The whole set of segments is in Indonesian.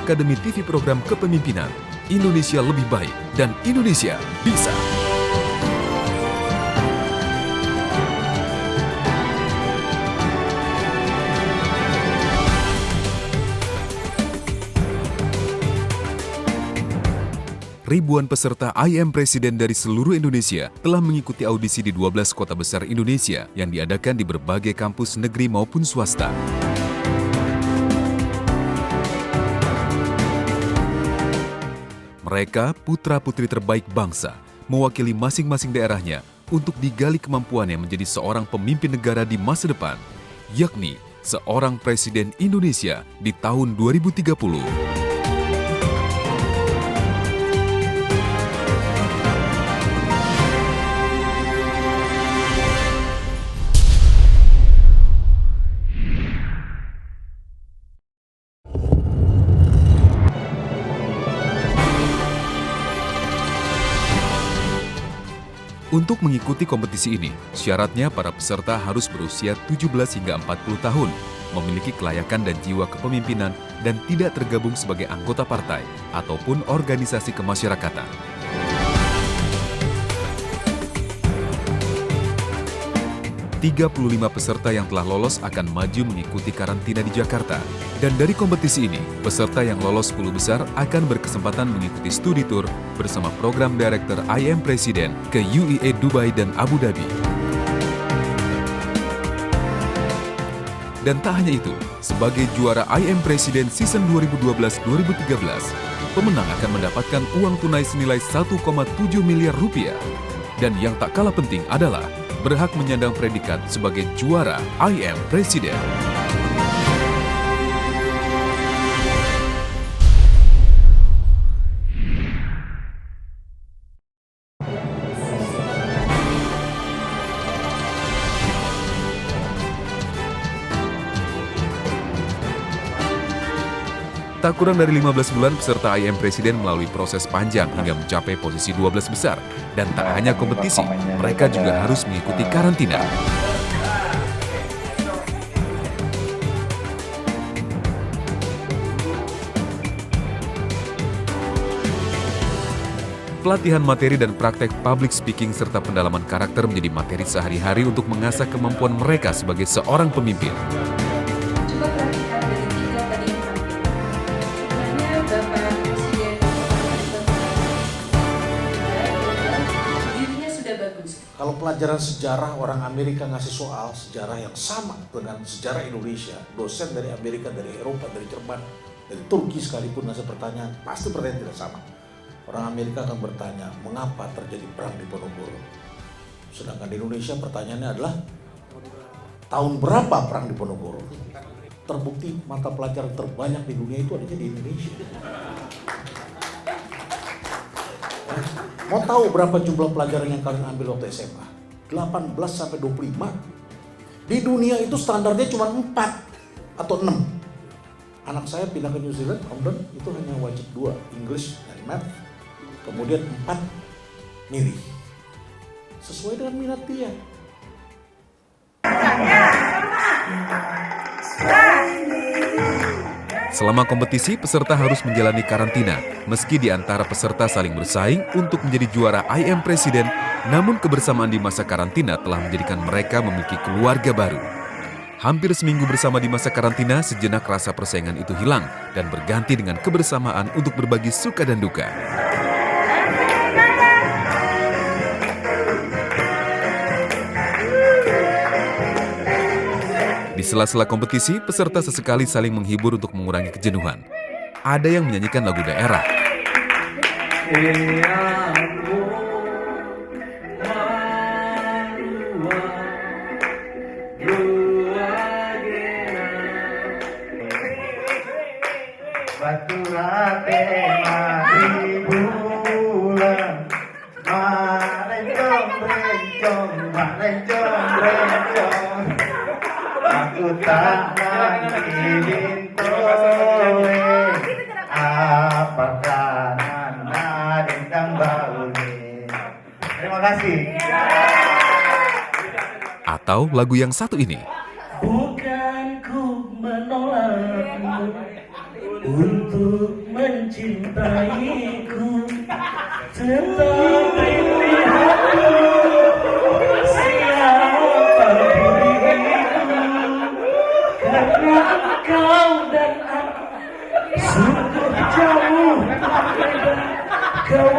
Akademi TV Program Kepemimpinan, Indonesia Lebih Baik dan Indonesia Bisa. Ribuan peserta I Am Presiden dari seluruh Indonesia telah mengikuti audisi di 12 kota besar Indonesia yang diadakan di berbagai kampus negeri maupun swasta. Mereka putra-putri terbaik bangsa, mewakili masing-masing daerahnya untuk digali kemampuannya menjadi seorang pemimpin negara di masa depan, yakni seorang presiden Indonesia di tahun 2030. Untuk mengikuti kompetisi ini, syaratnya para peserta harus berusia 17 hingga 40 tahun, memiliki kelayakan dan jiwa kepemimpinan, dan tidak tergabung sebagai anggota partai ataupun organisasi kemasyarakatan. 35 peserta yang telah lolos akan maju mengikuti karantina di Jakarta. Dan dari kompetisi ini, peserta yang lolos 10 besar akan berkesempatan mengikuti studi tour bersama Program Director I Am Presiden ke UEA Dubai dan Abu Dhabi. Dan tak hanya itu, sebagai juara I Am Presiden Season 2012-2013, pemenang akan mendapatkan uang tunai senilai 1,7 miliar rupiah. Dan yang tak kalah penting adalah berhak menyandang predikat sebagai juara I Am Presiden. Tak kurang dari 15 bulan peserta I Am Presiden melalui proses panjang hingga mencapai posisi 12 besar. Dan tak hanya kompetisi, mereka juga harus mengikuti karantina. Pelatihan materi dan praktek public speaking serta pendalaman karakter menjadi materi sehari-hari untuk mengasah kemampuan mereka sebagai seorang pemimpin. Kalau pelajaran sejarah, orang Amerika ngasih soal sejarah yang sama dengan sejarah Indonesia. Dosen dari Amerika, dari Eropa, dari Jerman, dari Turki sekalipun ngasih pertanyaan, pasti pertanyaan tidak sama. Orang Amerika akan bertanya, mengapa terjadi perang di Ponorogo? Sedangkan di Indonesia pertanyaannya adalah, tahun berapa perang di Ponorogo? Terbukti mata pelajaran terbanyak di dunia itu adanya di Indonesia. Mau tahu berapa jumlah pelajaran yang kalian ambil waktu SMA? 18 sampai 25. Di dunia itu standarnya cuma 4 atau 6. Anak saya pindah ke New Zealand, London, itu hanya wajib 2, English dan Math. Kemudian 4 milih. Sesuai dengan minat dia. Selama kompetisi, peserta harus menjalani karantina. Meski di antara peserta saling bersaing untuk menjadi juara I Am Presiden, namun kebersamaan di masa karantina telah menjadikan mereka memiliki keluarga baru. Hampir seminggu bersama di masa karantina, sejenak rasa persaingan itu hilang dan berganti dengan kebersamaan untuk berbagi suka dan duka. Di sela-sela kompetisi, peserta sesekali saling menghibur untuk mengurangi kejenuhan. Ada yang menyanyikan lagu daerah. Aku tak ingin toleh apakah nana dendang bauli. Terima kasih. Atau lagu yang satu ini. Bukan ku menolakmu untuk mencintaiku tetapi lihatku siapa diriku karena engkau dan aku sungguh jauh berbeda kau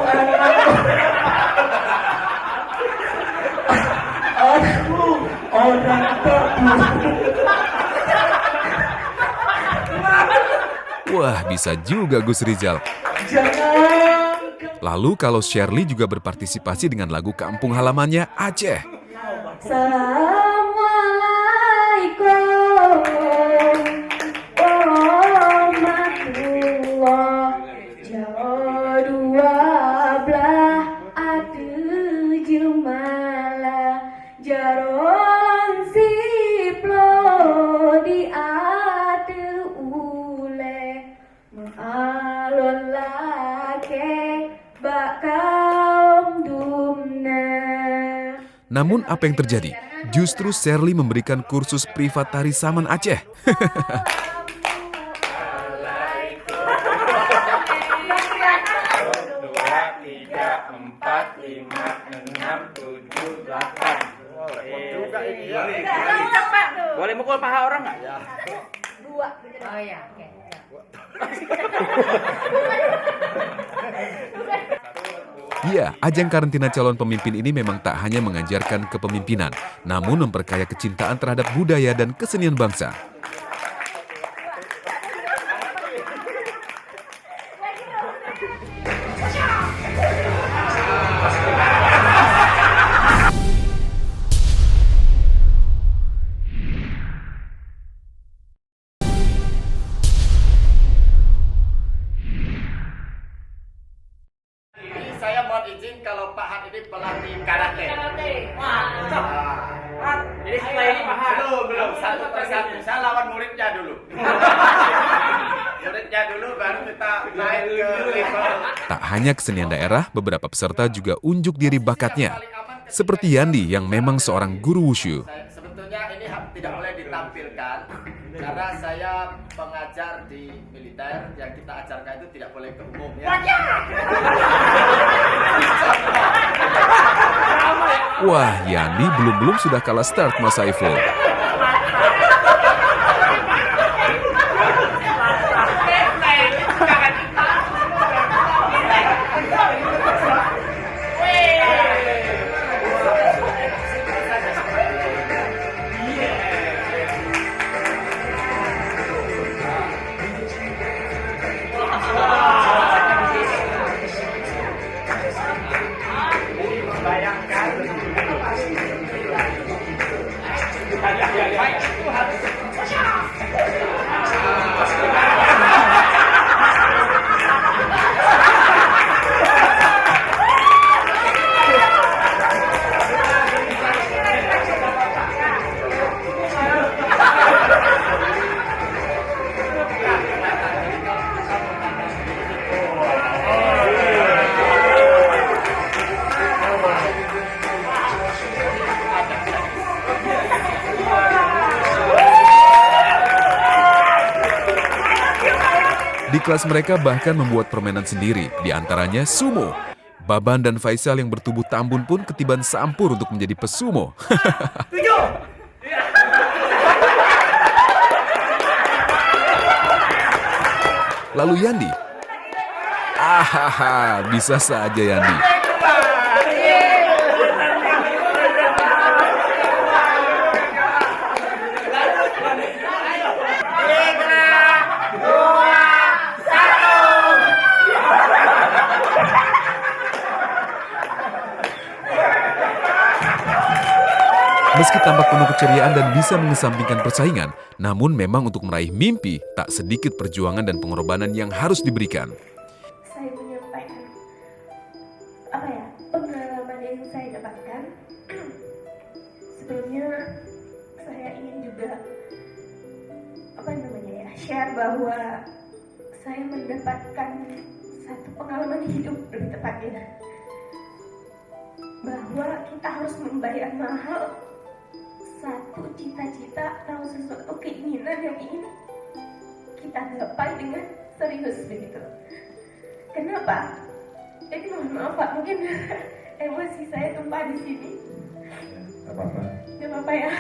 aku orang terburuk. Wah, bisa juga Gus Rizal. Lalu kalau Shirley juga berpartisipasi dengan lagu kampung halamannya Aceh. Assalamualaikum warahmatullah. Jauh dua belah adu jumala jarolan siplo di adu ule maalon lake bakaum dumna. Namun apa yang terjadi? Justru Shirley memberikan kursus privat tari Saman Aceh. Boleh mukul paha orang nggak? Dua. Oh ya, oke. Iya, ajang karantina calon pemimpin ini memang tak hanya mengajarkan kepemimpinan, namun memperkaya kecintaan terhadap budaya dan kesenian bangsa. Saya mohon izin kalau Pak Han ini pelatih karate. Jadi setelah ini Pak Han belum satu persatu. Saya lawan muridnya dulu. Muridnya dulu baru kita naik ke level. Tak hanya kesenian daerah, beberapa peserta juga unjuk diri bakatnya. Seperti Yandi yang memang seorang guru wushu. Sebetulnya ini tidak boleh ditampilkan karena saya pengajar di militer, yang kita ajarkan itu tidak boleh ke umum ya. Wah, Yandi belum sudah kalah start Mas Saiful. Di kelas mereka bahkan membuat permainan sendiri, diantaranya sumo. Baban dan Faisal yang bertubuh tambun pun ketiban sampur untuk menjadi pesumo. Lalu Yandi. Ahaha, bisa saja Yandi. Meski tampak penuh keceriaan dan bisa mengesampingkan persaingan, namun memang untuk meraih mimpi, tak sedikit perjuangan dan pengorbanan yang harus diberikan. Saya menyampaikan pengalaman yang saya dapatkan. Sebelumnya saya ingin juga share bahwa saya mendapatkan satu pengalaman hidup lebih tepatnya, bahwa kita harus membayar mahal satu cita-cita atau sesuatu keinginan yang ingin kita gapai dengan serius begitu. Kenapa? Jadi mohon maaf Pak, mungkin emosi saya tumpah di sini. Gak apa-apa. Gak apa-apa ya.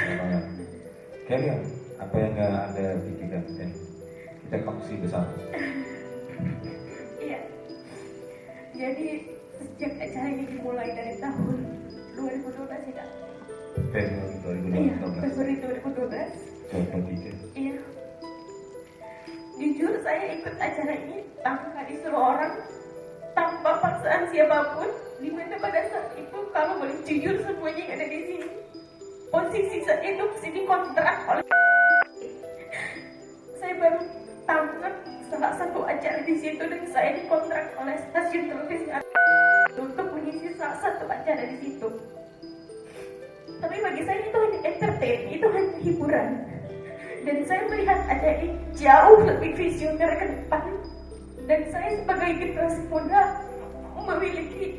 Carry on. Apa yang Anda pikirkan? Kita kongsi bersama. Iya. Jadi sejak acara ini dimulai dari tahun 2012 tidak? Februari Iya, 2012. Februari 2012. Contoh tiga. Iya. Jujur saya ikut acara ini tanpa disuruh orang, tanpa paksaan siapapun. Dimana pada saat itu kalau boleh jujur semuanya yang ada di sini, posisi saya itu sini kontrak oleh. Saya baru tamat salah satu acara di situ dan saya dikontrak oleh stasiun televisi untuk mengisi salah satu acara di situ. Tapi bagi saya itu hanya entertain, itu hanya hiburan. Dan saya melihat acara ini jauh lebih visioner ke depan. Dan saya sebagai generasi muda memiliki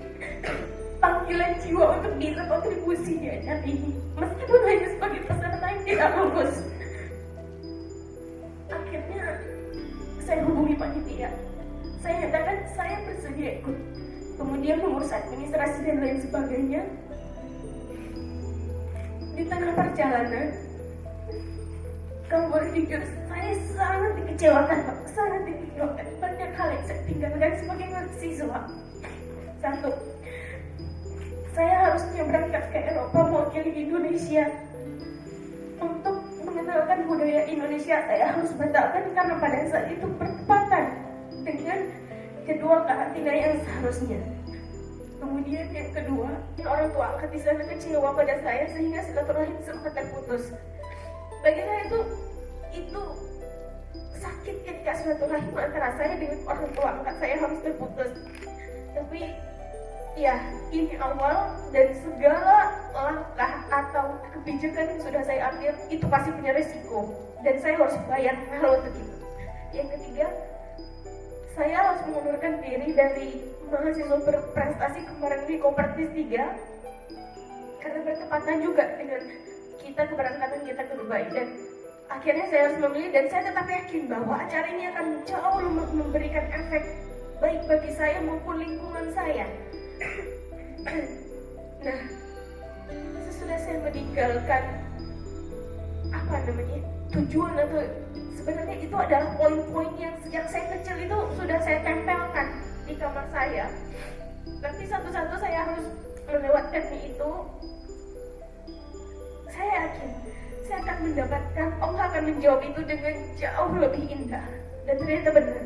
panggilan jiwa untuk bisa kontribusi di acara ini. Meskipun hanya sebagai peserta yang tidak lulus. Akhirnya saya hubungi panitia. Saya nyatakan saya bersedia ikut. Kemudian mengurus administrasi dan lain sebagainya. Di tengah perjalanan, kamu boleh jujur, saya sangat dikecewakan, Pak. Sangat dikecewakan. Banyak hal yang saya tinggalkan sebagai mahasiswa. Satu, saya harusnya berangkat ke Eropa mewakili Indonesia untuk mengenalkan budaya Indonesia. Saya harus batalkan karena pada saat itu bertepatan dengan jadwal karantina yang seharusnya. Kemudian yang kedua, orang tua angkat di sana kecewa pada saya sehingga silaturahim sempat terputus. Bagi saya itu sakit ketika silaturahim antara saya dengan orang tua angkat saya harus terputus. Tapi ya ini awal dan segala langkah atau kebijakan yang sudah saya ambil itu pasti punya resiko dan saya harus bayar mahal untuk itu. Yang ketiga, saya harus mengundurkan diri dari mahasiswa berprestasi kemarin di Kopertis 3 karena bertepatan juga dengan keberangkatan kita ke Dubai. Dan akhirnya saya harus memilih dan saya tetap yakin bahwa acara ini akan jauh memberikan efek baik bagi saya maupun lingkungan saya. Nah, sesudah saya meninggalkan tujuan atau sebenarnya itu adalah poin-poin yang sejak saya kecil itu sudah saya tempelkan di kamar saya. Nanti satu-satu saya harus melewatkan itu. Saya yakin saya akan mendapatkan, Allah akan menjawab itu dengan jauh lebih indah. Dan ternyata benar.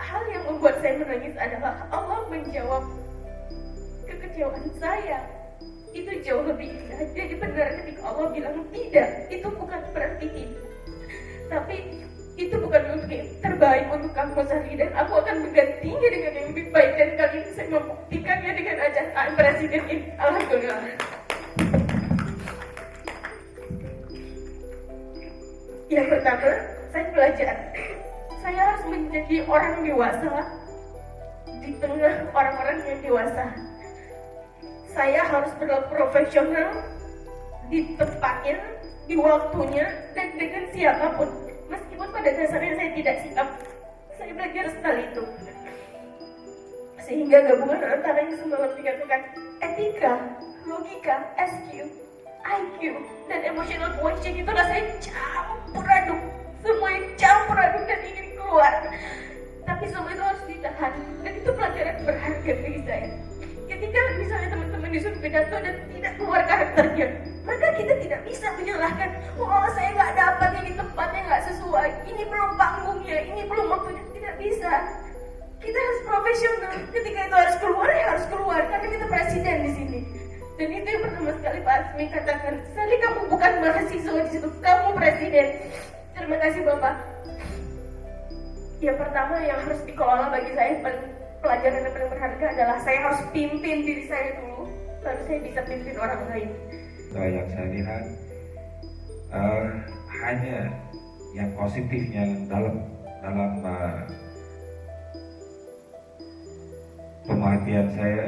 Hal yang membuat saya menangis adalah Allah menjawab kekecewaan saya. Itu jauh lebih indah. Jadi benar ketika Allah bilang tidak, itu bukan berarti tidak. Tapi itu bukan untuk yang terbaik untuk kamu Sari, dan aku akan menggantinya dengan yang lebih baik. Dan kali ini saya membuktikannya dengan ajaran Presiden ini. Alhamdulillah. Yang pertama, saya belajar. Saya harus menjadi orang dewasa di tengah orang-orang yang dewasa. Saya harus berlaku profesional di tempatnya, di waktunya, dan dengan siapapun. Meskipun pada dasarnya saya tidak sikap, saya belajar sekali itu. Sehingga gabungan antara yang semalam dikatakan etika, logika, SQ, IQ, dan emotional quotient itu rasanya campur aduk. Semuanya campur aduk dan ingin keluar. Tapi semua itu harus ditahan. Dan itu pelajaran berharga bagi saya. Ketika misalnya teman-teman disuruh pidato dan tidak keluar karakternya, maka kita tidak bisa menyalahkan, oh saya nggak dapat ini, tempatnya nggak sesuai, ini belum panggungnya, ini belum waktunya. Tidak bisa. Kita harus profesional. Ketika itu harus keluar, ya harus keluar karena kita presiden di sini. Dan itu yang pertama sekali Pak Azmi katakan, Sari kamu bukan mahasiswa di situ, kamu presiden. Terima kasih Bapak. Yang pertama yang harus dikelola bagi saya, pelajaran yang paling berharga adalah saya harus pimpin diri saya dulu, baru saya bisa pimpin orang lain. Yang saya lihat hanya yang positifnya dalam pemerhatian saya,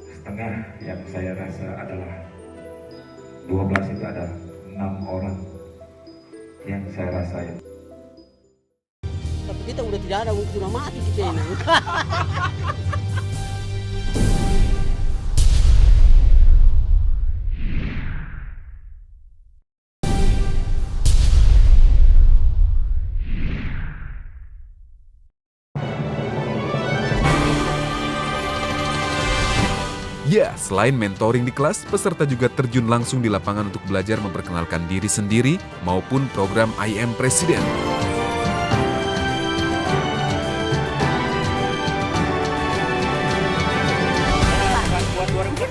setengah yang saya rasa adalah 12 itu ada 6 orang yang saya rasain. Tapi kita udah tidak ada, sudah mati kita ini. Ya, selain mentoring di kelas, peserta juga terjun langsung di lapangan untuk belajar memperkenalkan diri sendiri maupun program I Am Presiden.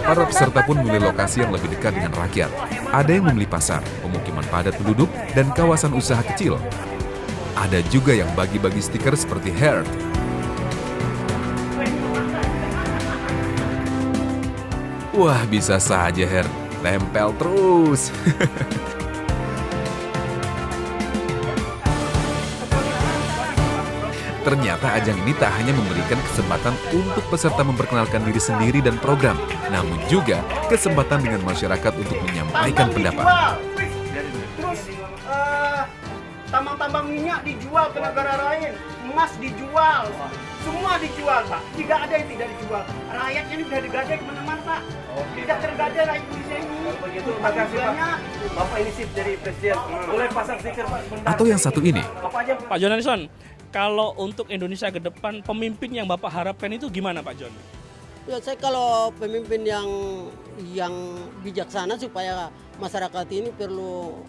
Para peserta pun memilih lokasi yang lebih dekat dengan rakyat. Ada yang memilih pasar, pemukiman padat penduduk, dan kawasan usaha kecil. Ada juga yang bagi-bagi stiker seperti Heart. Wah, bisa saja, Her. Tempel terus. Ternyata ajang ini tak hanya memberikan kesempatan untuk peserta memperkenalkan diri sendiri dan program, namun juga kesempatan dengan masyarakat untuk menyampaikan pendapat. Terus tambang-tambang minyak dijual ke negara lain, emas dijual, semua dijual, Pak. Tidak ada yang tidak dijual. Rakyatnya ini sudah digadai kemana-mana, Pak. Tidak tergadai rakyat Indonesia ini. Begitu, makasih Pak. Bapak inisiatif dari Presiden. Boleh pasang stiker Pak. Atau yang satu ini, Pak Jonalison, kalau untuk Indonesia ke depan, pemimpin yang Bapak harapkan itu gimana Pak Jon? Ya, saya kalau pemimpin yang bijaksana supaya masyarakat ini perlu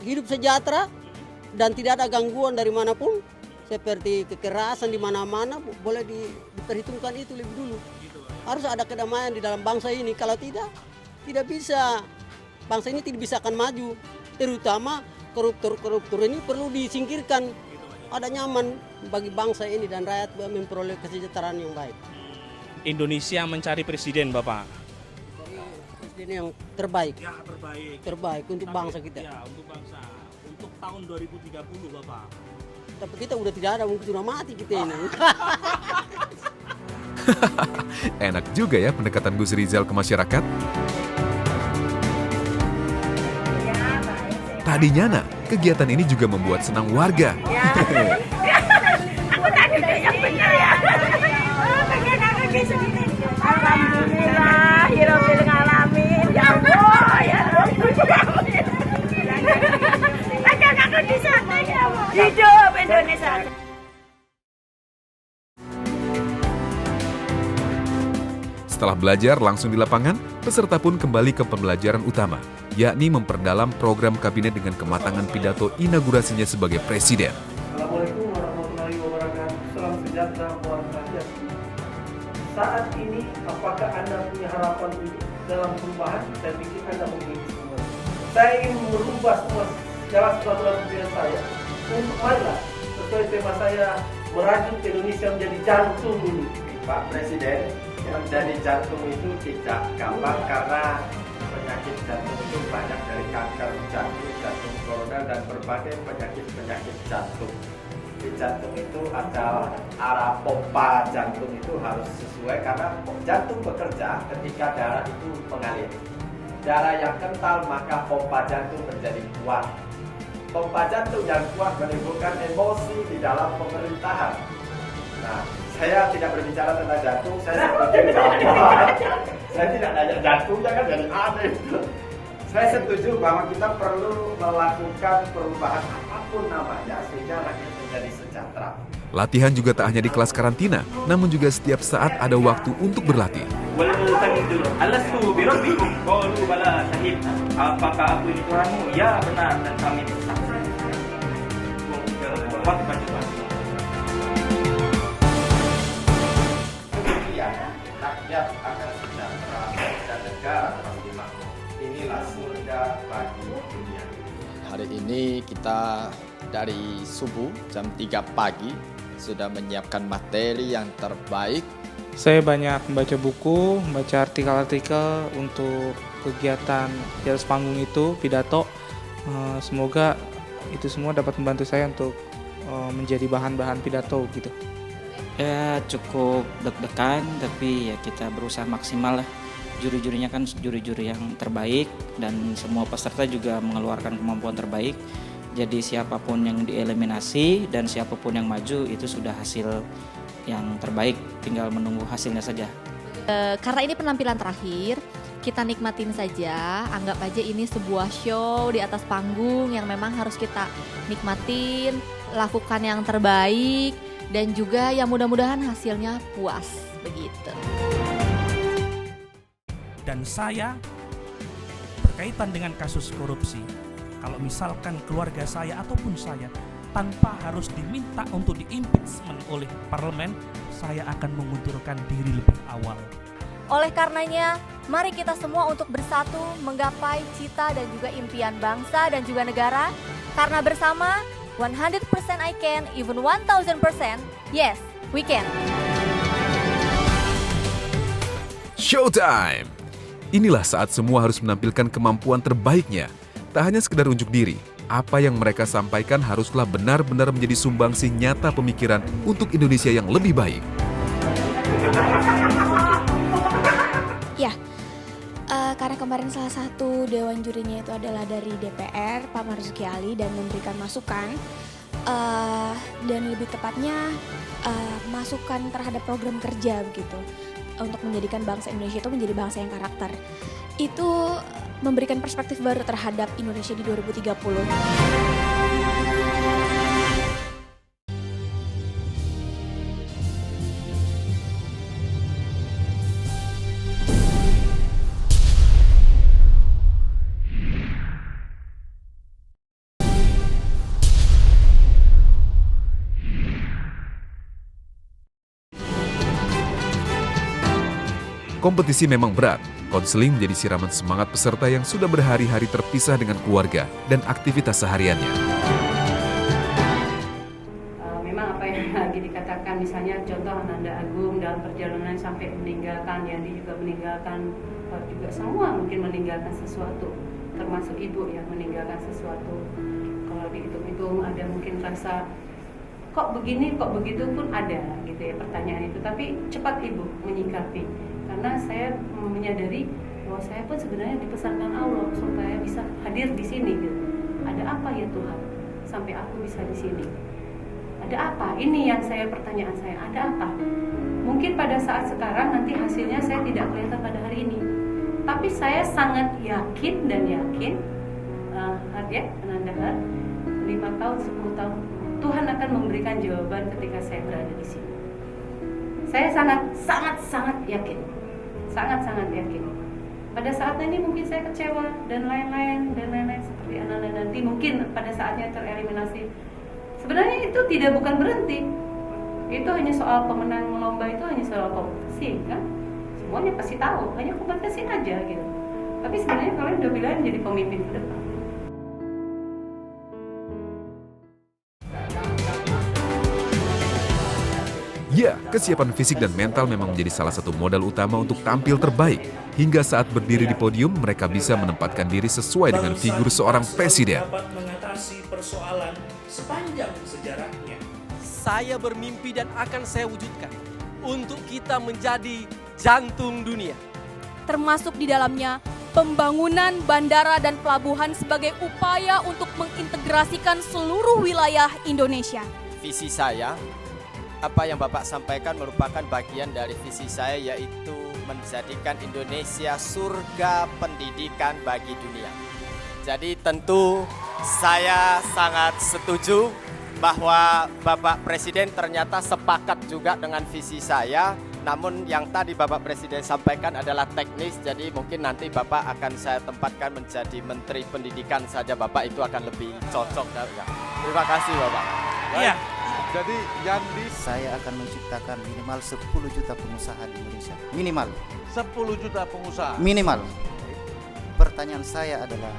hidup sejahtera dan tidak ada gangguan dari manapun, seperti kekerasan di mana-mana boleh diperhitungkan itu lebih dulu. Harus ada kedamaian di dalam bangsa ini. Kalau tidak bisa. Bangsa ini tidak bisa akan maju. Terutama koruptor ini perlu disingkirkan. Ada nyaman bagi bangsa ini dan rakyat memperoleh kesejahteraan yang baik. Indonesia mencari presiden Bapak. Presiden yang terbaik. Ya, Terbaik untuk bangsa kita. Ya, untuk bangsa. Untuk tahun 2030 Bapak. Tapi kita udah tidak ada, mungkin sudah mati kita ini. enak juga ya pendekatan Gus Rizal ke masyarakat. Tadinya, kegiatan ini juga membuat senang warga. Aku tadi yang benar ya. Pengen aku di sini. Alhamdulillah, Hirobil ngalamin. Ya Allah, ya Allah. Pengen aku di sana ya Allah. Hidup Indonesia. Setelah belajar langsung di lapangan, peserta pun kembali ke pembelajaran utama, yakni memperdalam program kabinet dengan kematangan pidato inaugurasinya sebagai presiden. Assalamualaikum warahmatullahi wabarakatuh. Salam sejahtera buat rakyat. Saat ini, apakah Anda punya harapan dalam perubahan? Saya pikir Anda memiliki semua. Saya ingin merubah semua segala peraturan pimpinan saya. Untuk marilah, sesuai tema saya, merajut Indonesia menjadi jantung dulu. Pak Presiden, menjadi jantung itu tidak gampang karena penyakit jantung itu banyak, dari kanker jantung, jantung koroner, dan berbagai penyakit jantung. Di jantung itu ada arah pompa jantung itu harus sesuai karena jantung bekerja ketika darah itu mengalir. Darah yang kental maka pompa jantung menjadi kuat. Pompa jantung yang kuat menimbulkan emosi di dalam pemerintahan. Nah, saya tidak berbicara tentang jantung, saya setuju bahwa saya tidak nanya jantungnya kan jadi aneh. Saya setuju bahwa kita perlu melakukan perubahan apapun namanya sehingga rakyat menjadi sejahtera. Latihan juga tak hanya di kelas karantina, namun juga setiap saat ada waktu untuk berlatih. Apakah aku ini Tuhanmu? Ya, benar, dan kami bersaksi. Rakyat akan sejahtera dan negara pasti makmur. Inilah surga bagi dunia. Hari ini kita dari subuh jam 3 pagi sudah menyiapkan materi yang terbaik. Saya banyak membaca buku, membaca artikel-artikel untuk kegiatan di atas panggung itu, pidato. Semoga itu semua dapat membantu saya untuk menjadi bahan-bahan pidato gitu. Ya cukup deg-degan, tapi ya kita berusaha maksimal lah. Juri-jurinya kan juri-juri yang terbaik dan semua peserta juga mengeluarkan kemampuan terbaik. Jadi siapapun yang dieliminasi dan siapapun yang maju itu sudah hasil yang terbaik, tinggal menunggu hasilnya saja. Karena ini penampilan terakhir, kita nikmatin saja, anggap aja ini sebuah show di atas panggung yang memang harus kita nikmatin, lakukan yang terbaik, dan juga ya mudah-mudahan hasilnya puas, begitu. Dan saya berkaitan dengan kasus korupsi, kalau misalkan keluarga saya ataupun saya tanpa harus diminta untuk di-impeachment oleh parlemen, saya akan mengundurkan diri lebih awal. Oleh karenanya, mari kita semua untuk bersatu menggapai cita dan juga impian bangsa dan juga negara. Karena bersama, 100% I can, even 1000%, yes, we can. Showtime! Inilah saat semua harus menampilkan kemampuan terbaiknya. Tak hanya sekedar unjuk diri, apa yang mereka sampaikan haruslah benar-benar menjadi sumbangsi nyata pemikiran untuk Indonesia yang lebih baik. Ya, karena kemarin salah satu dewan jurinya itu adalah dari DPR, Pak Marzuki Ali, dan memberikan masukan, dan lebih tepatnya masukan terhadap program kerja begitu, untuk menjadikan bangsa Indonesia itu menjadi bangsa yang karakter. Itu memberikan perspektif baru terhadap Indonesia di 2030. Kompetisi memang berat. Konseling menjadi siraman semangat peserta yang sudah berhari-hari terpisah dengan keluarga dan aktivitas sehariannya. Memang apa yang lagi dikatakan, misalnya contoh Ananda Agung dalam perjalanan sampai meninggalkan, Yandi juga meninggalkan, juga semua mungkin meninggalkan sesuatu, termasuk ibu yang meninggalkan sesuatu. Kalau dihitung-hitung ada mungkin rasa kok begini, kok begitu pun ada gitu ya pertanyaan itu. Tapi cepat ibu menyikapi. Karena saya menyadari bahwa saya pun sebenarnya dipesankan Allah supaya bisa hadir di sini gitu. Ada apa ya Tuhan sampai aku bisa di sini? Ada apa? Ini yang pertanyaan saya. Ada apa? Mungkin pada saat sekarang nanti hasilnya saya tidak kelihatan pada hari ini. Tapi saya sangat yakin dan yakin Ananda 5 tahun, 10 tahun Tuhan akan memberikan jawaban ketika saya berada di sini. Saya sangat yakin. Sangat yakin. Pada saatnya ini mungkin saya kecewa dan lain-lain seperti Ananda nanti mungkin pada saatnya tereliminasi. Sebenarnya itu bukan berhenti. Itu hanya soal pemenang lomba, itu hanya soal kompetisi kan. Semuanya pasti tahu, hanya kompetisi aja gitu. Tapi sebenarnya kalian udah bilang jadi pemimpin ke depan. Ya, kesiapan fisik dan mental memang menjadi salah satu modal utama untuk tampil terbaik. Hingga saat berdiri di podium, mereka bisa menempatkan diri sesuai dengan figur seorang presiden. Dapat mengatasi persoalan sepanjang sejarahnya. Saya bermimpi dan akan saya wujudkan untuk kita menjadi jantung dunia. Termasuk di dalamnya pembangunan bandara dan pelabuhan sebagai upaya untuk mengintegrasikan seluruh wilayah Indonesia. Visi saya, apa yang Bapak sampaikan merupakan bagian dari visi saya, yaitu menjadikan Indonesia surga pendidikan bagi dunia. Jadi tentu saya sangat setuju bahwa Bapak Presiden ternyata sepakat juga dengan visi saya. Namun yang tadi Bapak Presiden sampaikan adalah teknis, jadi mungkin nanti Bapak akan saya tempatkan menjadi Menteri Pendidikan saja, Bapak itu akan lebih cocok. Terima kasih Bapak. Iya. Jadi Yandi, saya akan menciptakan minimal 10 juta pengusaha di Indonesia. Minimal. 10 juta pengusaha. Minimal. Pertanyaan saya adalah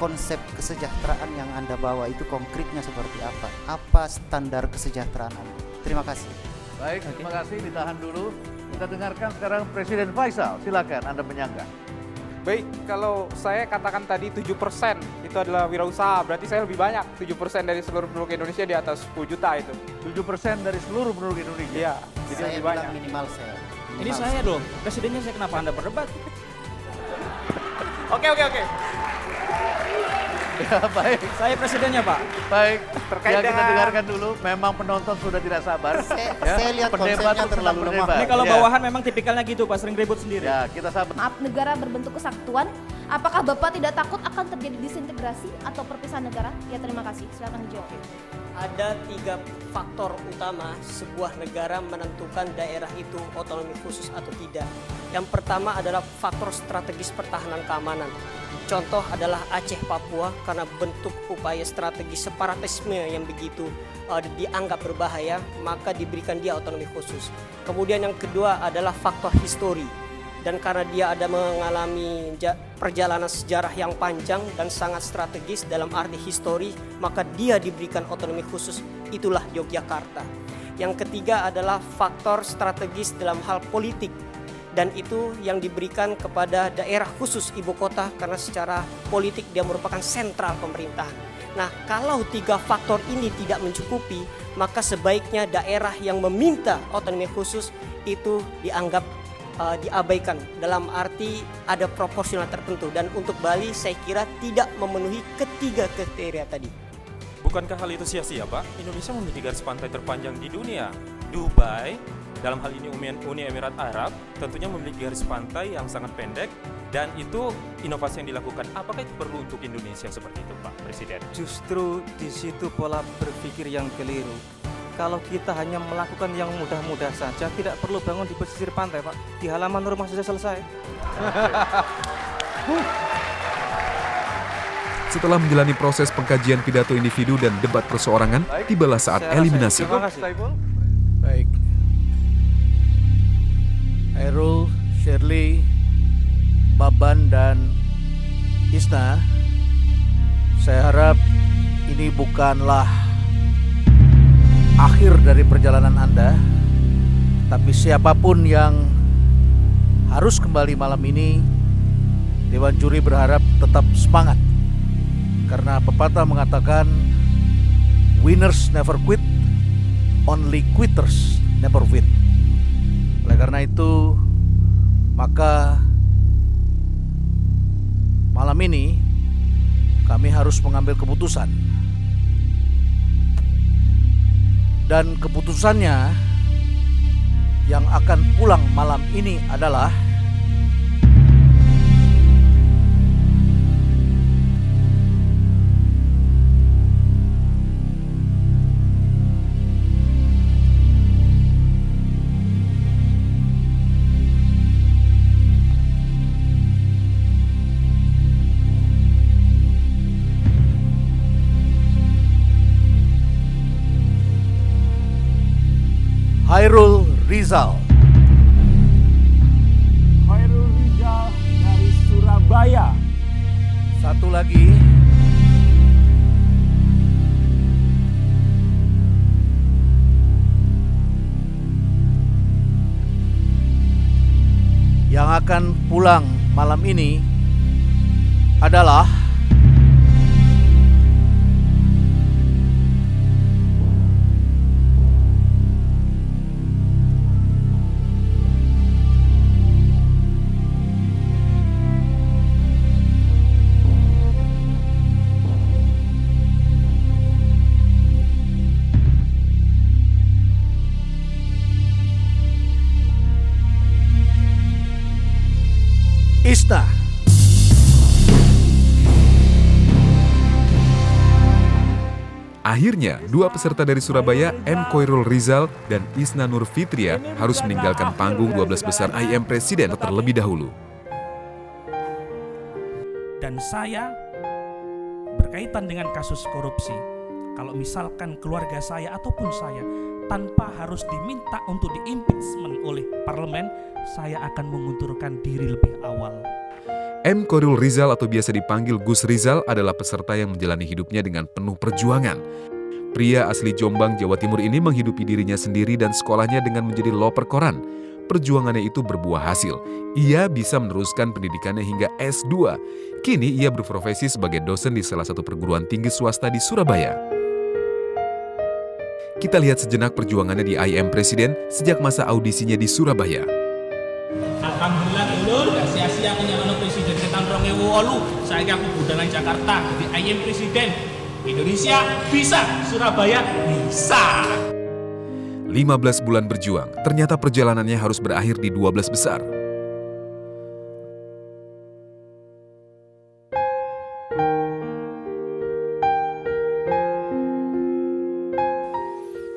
konsep kesejahteraan yang Anda bawa itu konkretnya seperti apa? Apa standar kesejahteraan Anda? Terima kasih. Baik, terima kasih. Ditahan dulu. Kita dengarkan sekarang Presiden Faisal. Silakan Anda menyangga. Baik, kalau saya katakan tadi 7% itu adalah wirausaha, berarti saya lebih banyak. 7% dari seluruh penduduk Indonesia di atas 10 juta itu. 7% dari seluruh penduduk Indonesia? Iya, jadi saya lebih banyak. Minimal saya. Ini saya dong, presidennya saya, kenapa Anda berdebat? Oke. Baik. Saya presidennya, Pak. Baik. Terkait Kita dengan- dengarkan dulu. Memang penonton sudah tidak sabar. Saya lihat Pendebat konsepnya pun terlalu sedang lemah. berdebat. Ini kalau Ya. bawahan memang tipikalnya gitu, Pak, sering ribut sendiri. Ya, kita sabar. Maaf, negara berbentuk kesatuan. Apakah Bapak tidak takut akan terjadi disintegrasi atau perpisahan negara? Ya, terima kasih. Silakan dijawab. Ada 3 faktor utama sebuah negara menentukan daerah itu otonomi khusus atau tidak. Yang pertama adalah faktor strategis pertahanan keamanan. Contoh adalah Aceh Papua karena bentuk upaya strategis separatisme yang begitu dianggap berbahaya, maka diberikan dia otonomi khusus. Kemudian yang kedua adalah faktor histori. Dan karena dia ada mengalami perjalanan sejarah yang panjang dan sangat strategis dalam arti histori, maka dia diberikan otonomi khusus, itulah Yogyakarta. Yang ketiga adalah faktor strategis dalam hal politik, dan itu yang diberikan kepada daerah khusus ibu kota karena secara politik dia merupakan sentral pemerintahan. Nah, kalau 3 faktor ini tidak mencukupi, maka sebaiknya daerah yang meminta otonomi khusus itu dianggap diabaikan dalam arti ada proporsional tertentu, dan untuk Bali saya kira tidak memenuhi ketiga kriteria tadi. Bukankah hal itu sia-sia, Pak? Indonesia memiliki garis pantai terpanjang di dunia. Dubai, dalam hal ini Uni Emirat Arab, tentunya memiliki garis pantai yang sangat pendek, dan itu inovasi yang dilakukan. Apakah itu perlu untuk Indonesia seperti itu, Pak Presiden? Justru di situ pola berpikir yang keliru. Kalau kita hanya melakukan yang mudah-mudah saja, tidak perlu bangun di pesisir pantai, Pak. Di halaman rumah saja selesai. Setelah menjalani proses pengkajian pidato individu dan debat perseorangan, tibalah saat eliminasi. Baik. Hairul, Shirley, Baban, dan Isna, saya harap ini bukanlah akhir dari perjalanan Anda, tapi siapapun yang harus kembali malam ini, Dewan Juri berharap tetap semangat. Karena pepatah mengatakan, winners never quit, only quitters never win. Oleh karena itu, maka malam ini kami harus mengambil keputusan. Dan keputusannya yang akan pulang malam ini adalah Hairul Rizal. Hairul Rizal dari Surabaya. Satu lagi. Yang akan pulang malam ini adalah Isna. Akhirnya, 2 peserta dari Surabaya, M. Koirul Rizal dan Isna Nur Fitria, harus meninggalkan panggung 12 besar IM Presiden terlebih dahulu. Dan saya berkaitan dengan kasus korupsi, kalau misalkan keluarga saya ataupun saya tanpa harus diminta untuk diimpeachment oleh parlemen, saya akan mengundurkan diri lebih awal. M. Koirul Rizal atau biasa dipanggil Gus Rizal adalah peserta yang menjalani hidupnya dengan penuh perjuangan. Pria asli Jombang, Jawa Timur ini menghidupi dirinya sendiri dan sekolahnya dengan menjadi loper koran. Perjuangannya itu berbuah hasil. Ia bisa meneruskan pendidikannya hingga S2. Kini ia berprofesi sebagai dosen di salah satu perguruan tinggi swasta di Surabaya. Kita lihat sejenak perjuangannya di IM Presiden sejak masa audisinya di Surabaya. Alhamdulillah dulu gak sia-sia punya presiden tahun 2008 saya aku budal Jakarta di IM Presiden. Indonesia bisa, Surabaya bisa. 15 bulan berjuang, ternyata perjalanannya harus berakhir di 12 besar.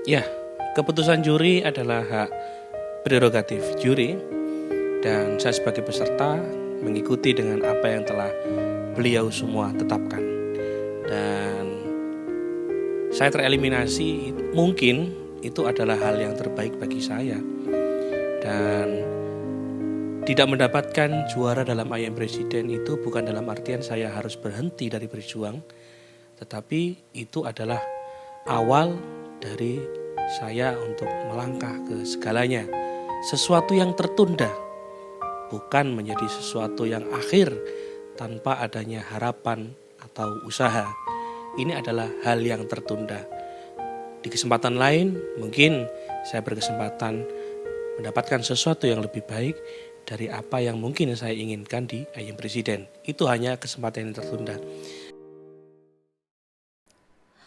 Ya, keputusan juri adalah hak prerogatif juri dan saya sebagai peserta mengikuti dengan apa yang telah beliau semua tetapkan. Dan saya tereliminasi, mungkin itu adalah hal yang terbaik bagi saya. Dan tidak mendapatkan juara dalam IM Presiden itu bukan dalam artian saya harus berhenti dari berjuang, tetapi itu adalah awal dari saya untuk melangkah ke segalanya. Sesuatu yang tertunda, bukan menjadi sesuatu yang akhir tanpa adanya harapan atau usaha. Ini adalah hal yang tertunda. Di kesempatan lain, mungkin saya berkesempatan mendapatkan sesuatu yang lebih baik dari apa yang mungkin saya inginkan di IM Presiden. Itu hanya kesempatan yang tertunda.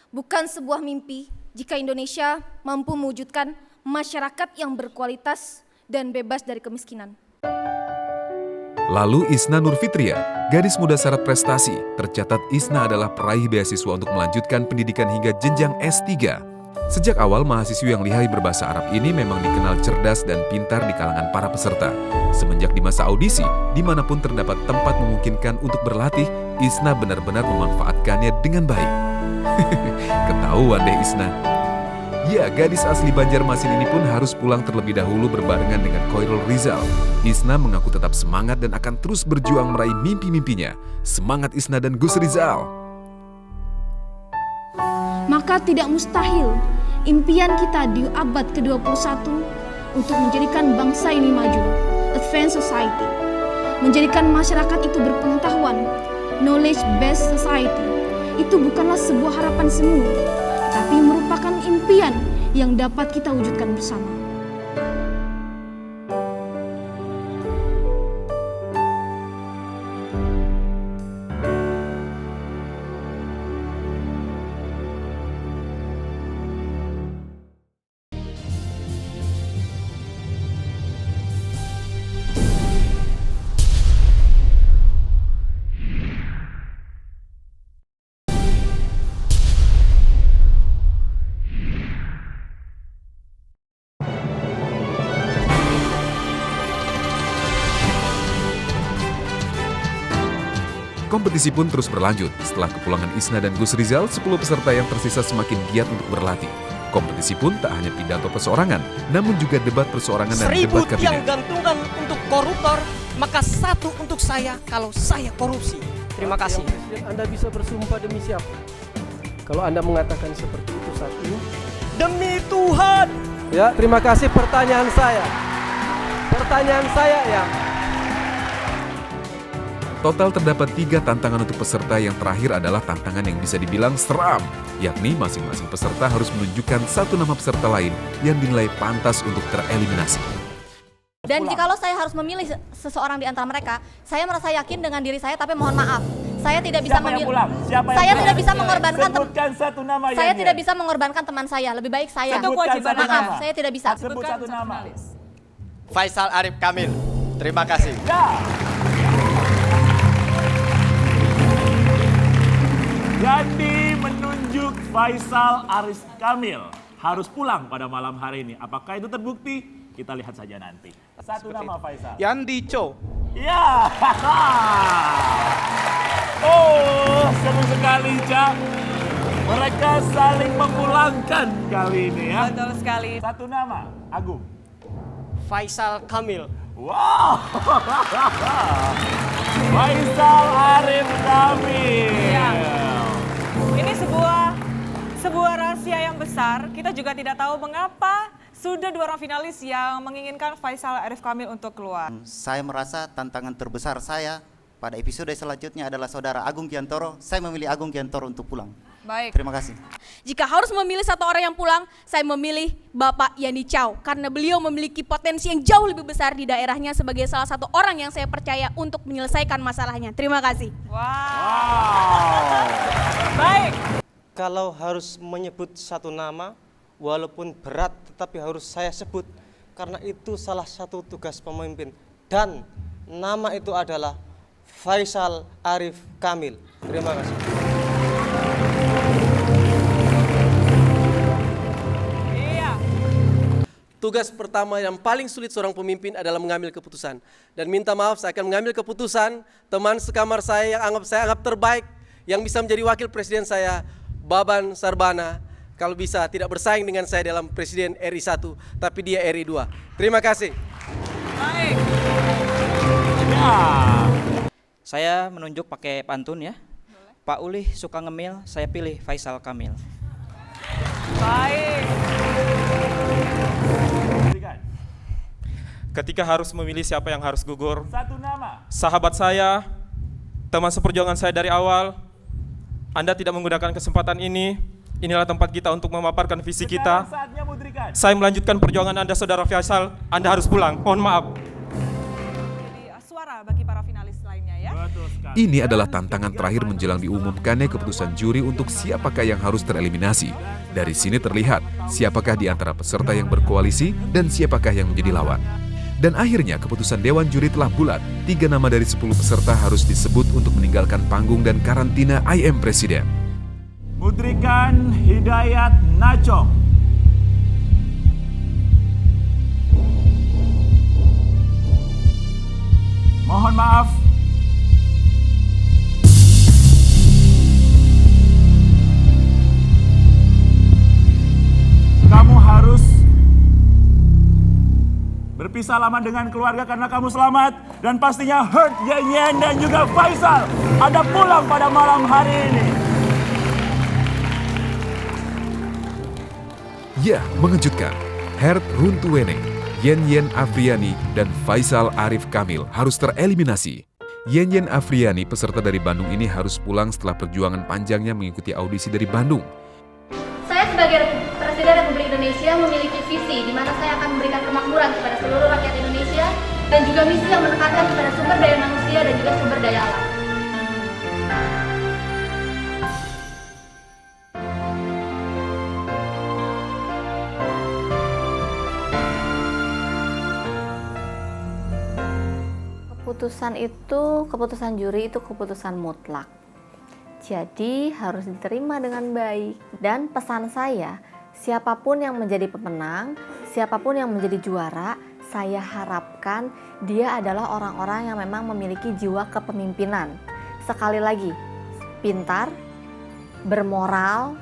Bukan sebuah mimpi jika Indonesia mampu mewujudkan masyarakat yang berkualitas dan bebas dari kemiskinan. Lalu Isna Nurfitria, gadis muda syarat prestasi. Tercatat Isna adalah peraih beasiswa untuk melanjutkan pendidikan hingga jenjang S3. Sejak awal, mahasiswi yang lihai berbahasa Arab ini memang dikenal cerdas dan pintar di kalangan para peserta. Semenjak di masa audisi, dimanapun terdapat tempat memungkinkan untuk berlatih, Isna benar-benar memanfaatkannya dengan baik. Ketahuan deh Isna. Ya, gadis asli Banjarmasin ini pun harus pulang terlebih dahulu berbarengan dengan Khairul Rizal. Isna mengaku tetap semangat dan akan terus berjuang meraih mimpi-mimpinya. Semangat Isna dan Gus Rizal. Maka tidak mustahil impian kita di abad ke-21 untuk menjadikan bangsa ini maju, advanced society. Menjadikan masyarakat itu berpengetahuan, knowledge-based society. Itu bukanlah sebuah harapan semu, tapi merupakan impian yang dapat kita wujudkan bersama. Kompetisi pun terus berlanjut. Setelah kepulangan Isna dan Gus Rizal, 10 peserta yang tersisa semakin giat untuk berlatih. Kompetisi pun tak hanya pidato perseorangan, namun juga debat perseorangan dan debat 1000 tiang kabinet. gantungan untuk koruptor, maka 1 untuk saya kalau saya korupsi. Terima kasih. Anda bisa bersumpah demi siapa? Kalau Anda mengatakan seperti itu saat ini? Demi Tuhan. Ya, terima kasih. Pertanyaan saya ya. Total terdapat 3 tantangan untuk peserta. Yang terakhir adalah tantangan yang bisa dibilang seram, yakni masing-masing peserta harus menunjukkan 1 nama peserta lain yang dinilai pantas untuk tereliminasi. Dan jikalau saya harus memilih seseorang di antara mereka, saya merasa yakin dengan diri saya, tapi mohon maaf, saya tidak bisa memilih. Saya tidak bisa mengorbankan saya tidak bisa mengorbankan teman saya. Lebih baik saya. Maaf, saya tidak bisa. Sebut satu nama. Faisal Arif Kamil. Terima kasih. Ya. Jadi menunjuk Faisal Arif Kamil harus pulang pada malam hari ini. Apakah itu terbukti? Kita lihat saja nanti. Satu nama Faisal. Yandi Cho. Ya. Oh, seru sekali, Cak. Mereka saling memulangkan kali ini ya. Betul sekali. Satu nama, Agung. Faisal Kamil. Wow. Faisal Arif Kamil. Ya. Ini sebuah rahasia yang besar. Kita juga tidak tahu mengapa sudah 2 orang finalis yang menginginkan Faisal Arif Kamil untuk keluar. Saya merasa tantangan terbesar saya pada episode selanjutnya adalah saudara Agung Giantoro. Saya memilih Agung Giantoro untuk pulang. Baik. Terima kasih. Jika harus memilih satu orang yang pulang, saya memilih Bapak Yani Chow karena beliau memiliki potensi yang jauh lebih besar di daerahnya sebagai salah satu orang yang saya percaya untuk menyelesaikan masalahnya. Terima kasih. Wow. Baik. Kalau harus menyebut satu nama, walaupun berat tetapi harus saya sebut karena itu salah satu tugas pemimpin, dan nama itu adalah Faisal Arif Kamil. Terima kasih. Tugas pertama yang paling sulit seorang pemimpin adalah mengambil keputusan. Dan minta maaf, saya akan mengambil keputusan teman sekamar saya yang saya anggap terbaik, yang bisa menjadi wakil presiden saya, Baban Sarbana. Kalau bisa tidak bersaing dengan saya dalam presiden RI 1, tapi dia RI 2. Terima kasih. Baik. Saya menunjuk pakai pantun ya. Pak Ulih suka ngemil, saya pilih Faisal Kamil. Baik. Ketika harus memilih siapa yang harus gugur, Satu nama. sahabat saya, teman seperjuangan saya dari awal, Anda tidak menggunakan kesempatan ini. Inilah tempat kita untuk memaparkan visi kita. Saatnya Mudrikan. Saya melanjutkan perjuangan Anda, Saudara Faisal. Anda harus pulang. Mohon maaf. Jadi suara bagi para finalis lainnya ya. Ini adalah tantangan terakhir menjelang diumumkannya keputusan juri untuk siapakah yang harus tereliminasi. Dari sini terlihat siapakah di antara peserta yang berkoalisi dan siapakah yang menjadi lawan. Dan akhirnya keputusan Dewan Juri telah bulat. 3 nama dari 10 peserta harus disebut untuk meninggalkan panggung dan karantina IM Presiden. Mudrikan Hidayat Nachong. Mohon maaf. Kamu harus berpisah lama dengan keluarga karena kamu selamat. Dan pastinya Hert, Yen Yen, dan juga Faisal Anda pulang pada malam hari ini. Ya, mengejutkan. Hert Runtuwene, Yen Yen Afriani, dan Faisal Arif Kamil harus tereliminasi. Yen Yen Afriani, peserta dari Bandung ini harus pulang setelah perjuangan panjangnya mengikuti audisi dari Bandung. Saya sebagai Presiden Republik Indonesia memiliki visi di mana saya akan memberikan kemakmuran kepada seluruh rakyat Indonesia dan juga misi yang menekankan kepada sumber daya manusia dan juga sumber daya alam. Keputusan juri itu keputusan mutlak. Jadi harus diterima dengan baik. Dan pesan saya, siapapun yang menjadi pemenang, siapapun yang menjadi juara, saya harapkan dia adalah orang-orang yang memang memiliki jiwa kepemimpinan. Sekali lagi, pintar, bermoral,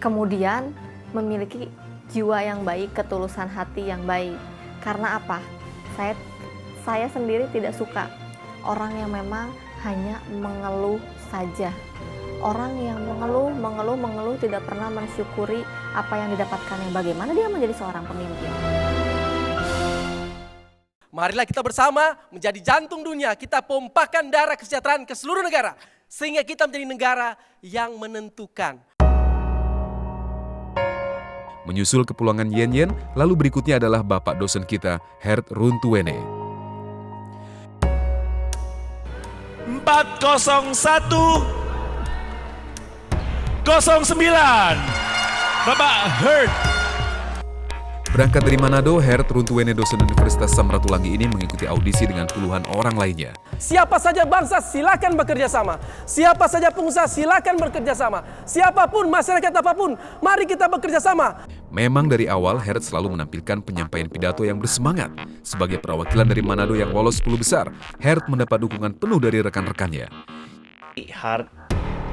kemudian memiliki jiwa yang baik, ketulusan hati yang baik. Karena apa? Saya sendiri tidak suka orang yang memang hanya mengeluh saja. Orang yang mengeluh tidak pernah mensyukuri apa yang didapatkannya. Bagaimana dia menjadi seorang pemimpin? Marilah kita bersama menjadi jantung dunia. Kita pompakan darah kesejahteraan ke seluruh negara. Sehingga kita menjadi negara yang menentukan. Menyusul kepulangan Yen Yen, lalu berikutnya adalah Bapak dosen kita, Hert Runtuwene. 401-09 Bapak Hert. Berangkat dari Manado, Hert Runtuwene, dosen Universitas Samratulangi ini mengikuti audisi dengan puluhan orang lainnya. Siapa saja bangsa silakan bekerja sama. Siapa saja pengusaha silakan bekerja sama. Siapapun, masyarakat apapun, mari kita bekerja sama. Memang dari awal Hert selalu menampilkan penyampaian pidato yang bersemangat. Sebagai perwakilan dari Manado yang lolos 10 besar, Hert mendapat dukungan penuh dari rekan-rekannya. Hert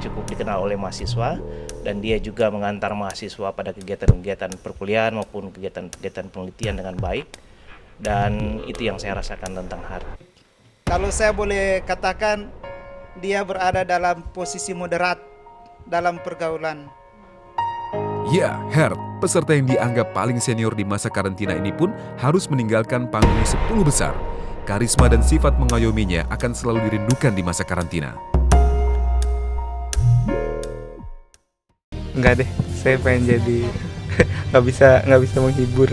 cukup dikenal oleh mahasiswa dan dia juga mengantar mahasiswa pada kegiatan-kegiatan perkuliahan maupun kegiatan-kegiatan penelitian dengan baik, dan itu yang saya rasakan tentang Hert. Kalau saya boleh katakan, dia berada dalam posisi moderat dalam pergaulan. Ya, Hert, peserta yang dianggap paling senior di masa karantina ini pun harus meninggalkan panggung 10 besar. Karisma dan sifat mengayominya akan selalu dirindukan di masa karantina. Enggak deh, saya pengen jadi nggak bisa menghibur.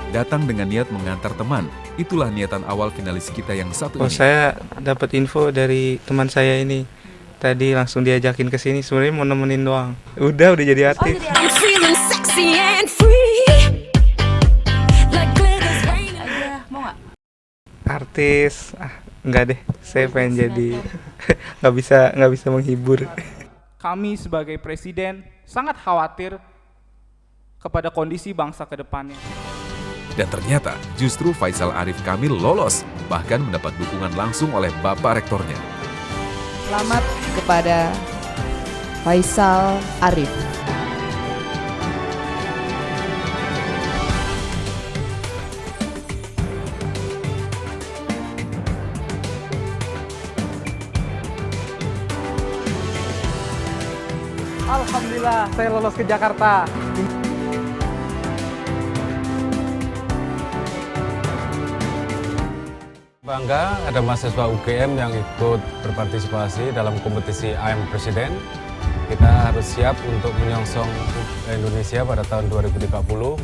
Datang dengan niat mengantar teman, itulah niatan awal finalis kita yang satu Oh, ini. saya dapat info dari teman saya ini. Tadi langsung diajakin ke sini, sebenarnya mau nemenin doang. Udah jadi artis. Artis, enggak deh, saya pengen jadi nggak bisa menghibur. Kami sebagai presiden sangat khawatir kepada kondisi bangsa ke depannya. Dan ternyata justru Faisal Arif Kamil lolos, bahkan mendapat dukungan langsung oleh Bapak Rektornya. Selamat kepada Faisal Arif. Alhamdulillah, saya lolos ke Jakarta. Bangga ada mahasiswa UGM yang ikut berpartisipasi dalam kompetisi I Am President. Kita harus siap untuk menyongsong Indonesia pada tahun 2030,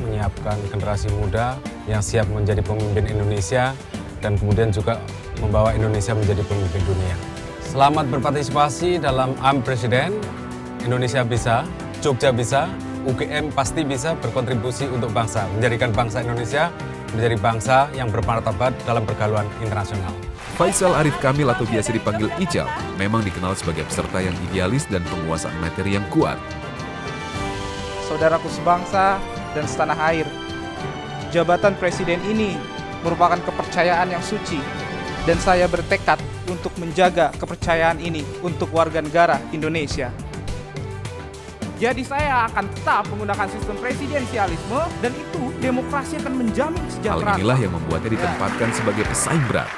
menyiapkan generasi muda yang siap menjadi pemimpin Indonesia dan kemudian juga membawa Indonesia menjadi pemimpin dunia. Selamat berpartisipasi dalam I Am President. Indonesia bisa, Jogja bisa, UGM pasti bisa berkontribusi untuk bangsa, menjadikan bangsa Indonesia menjadi bangsa yang bermartabat dalam pergaulan internasional. Faisal Arif Kamil atau biasa dipanggil Ical memang dikenal sebagai peserta yang idealis dan penguasaan materi yang kuat. Saudaraku sebangsa dan setanah air, jabatan presiden ini merupakan kepercayaan yang suci dan saya bertekad untuk menjaga kepercayaan ini untuk warga negara Indonesia. Jadi saya akan tetap menggunakan sistem presidensialisme dan itu demokrasi akan menjamin Hal kesejahteraan. inilah yang membuatnya ditempatkan sebagai pesaing berat.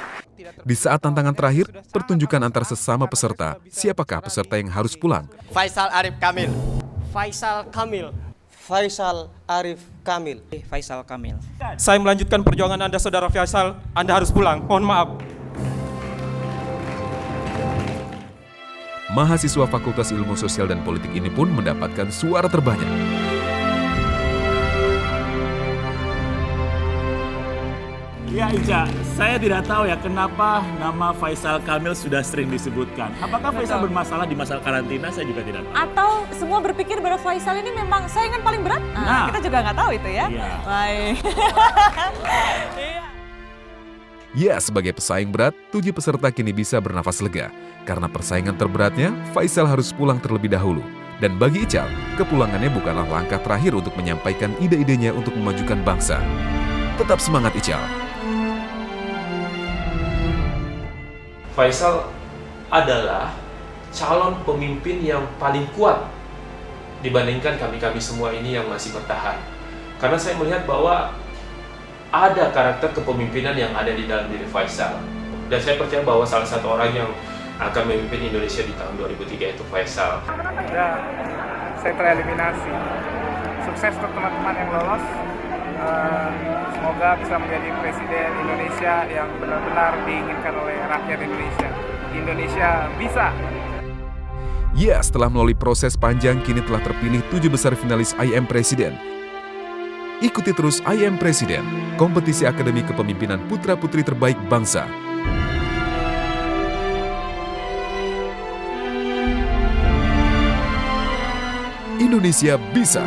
Di saat tantangan terakhir, pertunjukan antar sesama peserta, siapakah peserta yang harus pulang? Faisal Arif Kamil. Faisal Kamil. Faisal Arif Kamil. Faisal Kamil. Saya melanjutkan perjuangan Anda, Saudara Faisal. Anda harus pulang. Mohon maaf. Mahasiswa Fakultas Ilmu Sosial dan Politik ini pun mendapatkan suara terbanyak. Ya Ica, saya tidak tahu ya kenapa nama Faisal Kamil sudah sering disebutkan. Apakah Faisal bermasalah di masa karantina? Saya juga tidak tahu. Atau semua berpikir bahwa Faisal ini memang saingan paling berat? Nah, kita juga nggak tahu itu ya. Iya. Baik. Ya, sebagai pesaing berat, 7 peserta kini bisa bernafas lega. Karena persaingan terberatnya, Faisal harus pulang terlebih dahulu. Dan bagi Ical, kepulangannya bukanlah langkah terakhir untuk menyampaikan ide-idenya untuk memajukan bangsa. Tetap semangat Ical. Faisal adalah calon pemimpin yang paling kuat dibandingkan kami-kami semua ini yang masih bertahan. Karena saya melihat bahwa ada karakter kepemimpinan yang ada di dalam diri Faisal. Dan saya percaya bahwa salah satu orang yang akan memimpin Indonesia di tahun 2003 itu Faisal. Ya, saya tereliminasi. Sukses untuk teman-teman yang lolos. Semoga bisa menjadi presiden Indonesia yang benar-benar diinginkan oleh rakyat Indonesia. Indonesia bisa. Ya, setelah melalui proses panjang, kini telah terpilih 7 besar finalis I Am President. Ikuti terus I Am President, kompetisi akademi kepemimpinan putra-putri terbaik bangsa. Indonesia bisa.